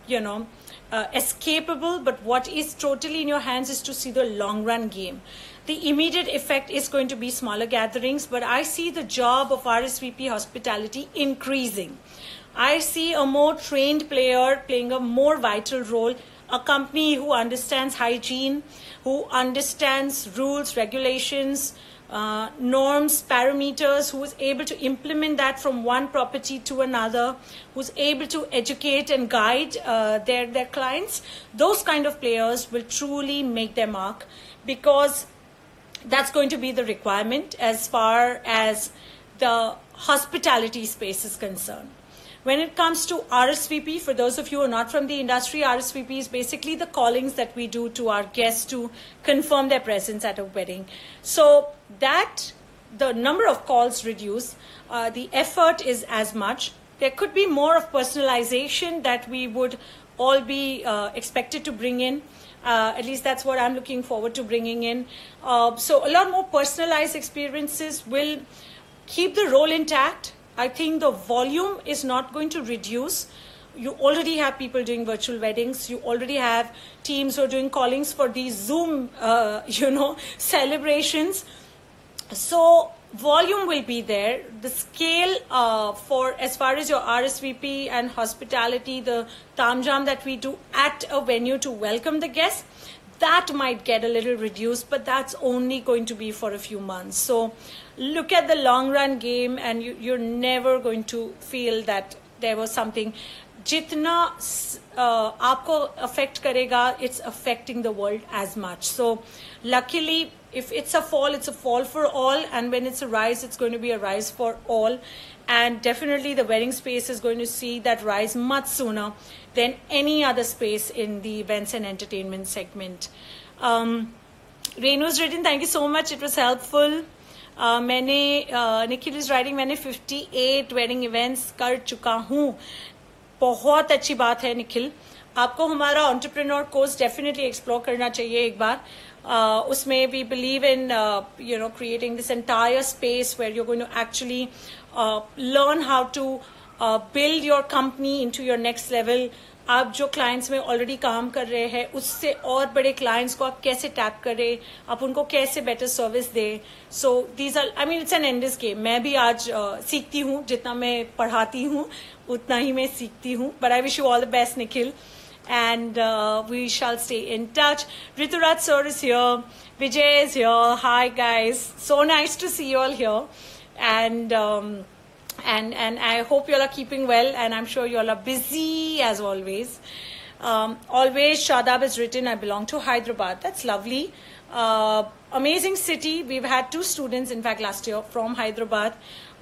you know, escapable, but what is totally in your hands is to see the long run game. The immediate effect is going to be smaller gatherings, but I see the job of RSVP hospitality increasing. I see a more trained player playing a more vital role, a company who understands hygiene, who understands rules, regulations, norms, parameters, who is able to implement that from one property to another, who's able to educate and guide their clients. Those kind of players will truly make their mark, because that's going to be the requirement as far as the hospitality space is concerned. When it comes to RSVP, for those of you who are not from the industry, RSVP is basically the callings that we do to our guests to confirm their presence at a wedding. So that the number of calls reduce, the effort is as much. There could be more of personalization that we would all be expected to bring in. At least that's what I'm looking forward to bringing in. So a lot more personalized experiences will keep the role intact. I think the volume is not going to reduce. You already have people doing virtual weddings. You already have teams who are doing callings for these Zoom, you know, celebrations. So volume will be there. The scale for as far as your RSVP and hospitality, the tamjam that we do at a venue to welcome the guests, that might get a little reduced, but that's only going to be for a few months. So look at the long run game, and you're never going to feel that there was something. जितना आपको affect करेगा, it's affecting the world as much. So luckily, if it's a fall, it's a fall for all, and when it's a rise, it's going to be a rise for all. And definitely the wedding space is going to see that rise much sooner than any other space in the events and entertainment segment. Renu's written, thank you so much, it was helpful. मैंने Nikhil is writing, मैंने 58 wedding events कर चुका हूँ. बहुत अच्छी बात है निखिल, आपको हमारा एंटरप्रेन्योर कोर्स डेफिनेटली एक्सप्लोर करना चाहिए एक बार. उसमें we believe in creating this entire space where you going to actually learn how to build your company into your next level. आप जो क्लाइंट्स में ऑलरेडी काम कर रहे हैं उससे और बड़े क्लाइंट्स को आप कैसे टैप करें, आप उनको कैसे बेटर सर्विस दें. So these are, I mean it's an endless game. मैं भी आज सीखती हूँ, जितना मैं पढ़ाती हूँ उतना ही मैं सीखती हूँ. But I wish you all the best Nikhil, and we shall stay in touch. Rituraj sir is here, Vijay is here. Hi guys, so nice to see you all here. And I hope you all are keeping well, and I'm sure you all are busy as always. Always Shadab has written, I belong to Hyderabad. That's lovely. Amazing city. We've had 2 students, in fact, last year from Hyderabad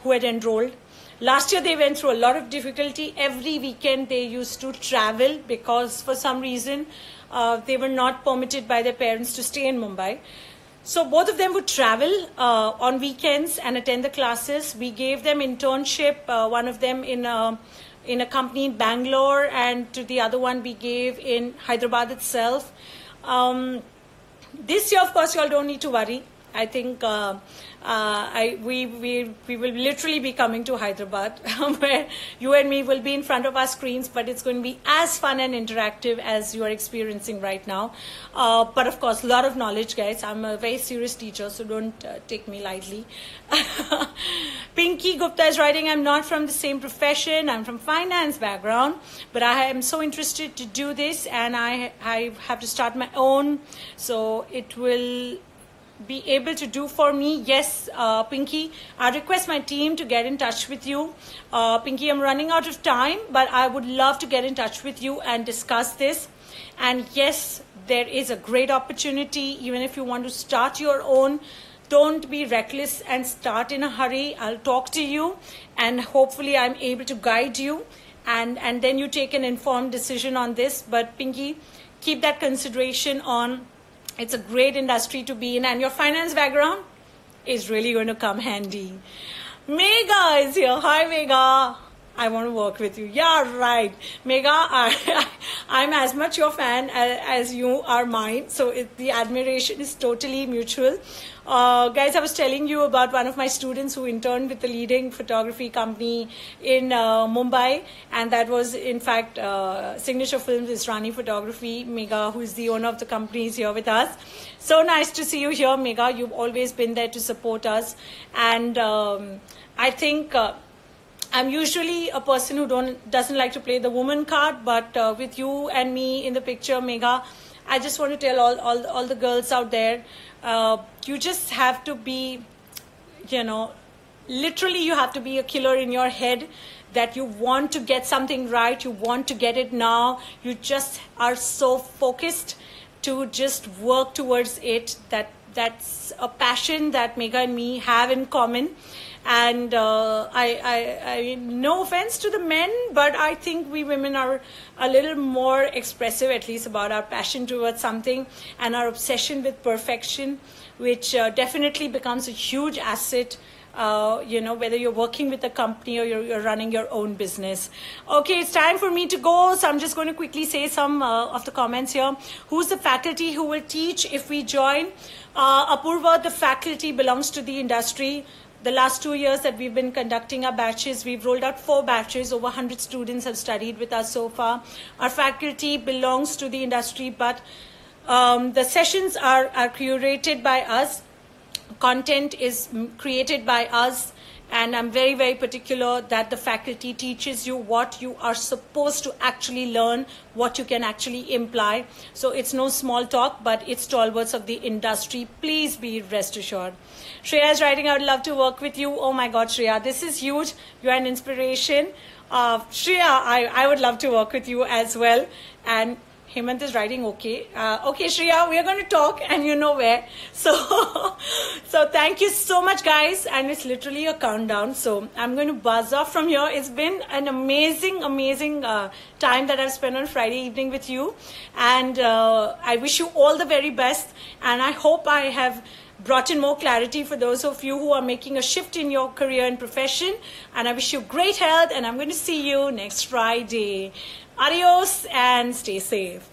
who had enrolled. Last year they went through a lot of difficulty. Every weekend they used to travel because for some reason they were not permitted by their parents to stay in Mumbai. So both of them would travel on weekends and attend the classes. We gave them internship, one of them in a company in Bangalore, and to the other one we gave in Hyderabad itself. This year, of course, you all don't need to worry. I think we will literally be coming to Hyderabad where you and me will be in front of our screens, but it's going to be as fun and interactive as you are experiencing right now. But of course, a lot of knowledge, guys. I'm a very serious teacher, so don't take me lightly. Pinky Gupta is writing, I'm not from the same profession. I'm from finance background, but I am so interested to do this, and I have to start my own, so it will be able to do for me. Yes, Pinky, I request my team to get in touch with you. Pinky, I'm running out of time, but I would love to get in touch with you and discuss this. And yes, there is a great opportunity. Even if you want to start your own, don't be reckless and start in a hurry. I'll talk to you, and hopefully I'm able to guide you, and then you take an informed decision on this. But Pinky, keep that consideration on. It's a great industry to be in, and your finance background is really going to come handy. Megha is here. Hi, Megha. I want to work with you. Yeah, right. Megha, I'm as much your fan as you are mine. So the admiration is totally mutual. Guys, I was telling you about one of my students who interned with the leading photography company in Mumbai. And that was, in fact, Signature Films Israni Photography. Megha, who is the owner of the company, is here with us. So nice to see you here, Megha. You've always been there to support us. And I think... I'm usually a person who doesn't like to play the woman card, but with you and me in the picture, Megha, I just want to tell all the girls out there, you just have to be, literally you have to be a killer in your head, that you want to get something right, you want to get it now, you just are so focused to just work towards it. That's a passion that Megha and me have in common. And I no offense to the men, but I think we women are a little more expressive, at least about our passion towards something and our obsession with perfection, which definitely becomes a huge asset, whether you're working with a company or you're running your own business. Okay, it's time for me to go, so I'm just going to quickly say some of the comments here. Who's the faculty who will teach if we join? Apurva, the faculty belongs to the industry. The last 2 years that we've been conducting our batches, we've rolled out 4 batches. Over 100 students have studied with us so far. Our faculty belongs to the industry, but the sessions are curated by us. Content is created by us. And I'm very, very particular that the faculty teaches you what you are supposed to actually learn, what you can actually imply. So it's no small talk, but it's stalwarts of the industry. Please be rest assured. Shreya is writing, I would love to work with you. Oh my God, Shreya, this is huge. You're an inspiration. Shreya, I would love to work with you as well. And Hemant is writing okay. Okay, Shreya, we are going to talk, and you know where. So, so thank you so much, guys. And it's literally a countdown. So I'm going to buzz off from here. It's been an amazing, amazing time that I've spent on Friday evening with you. And I wish you all the very best. And I hope I have brought in more clarity for those of you who are making a shift in your career and profession. And I wish you great health, and I'm going to see you next Friday. Adios and stay safe.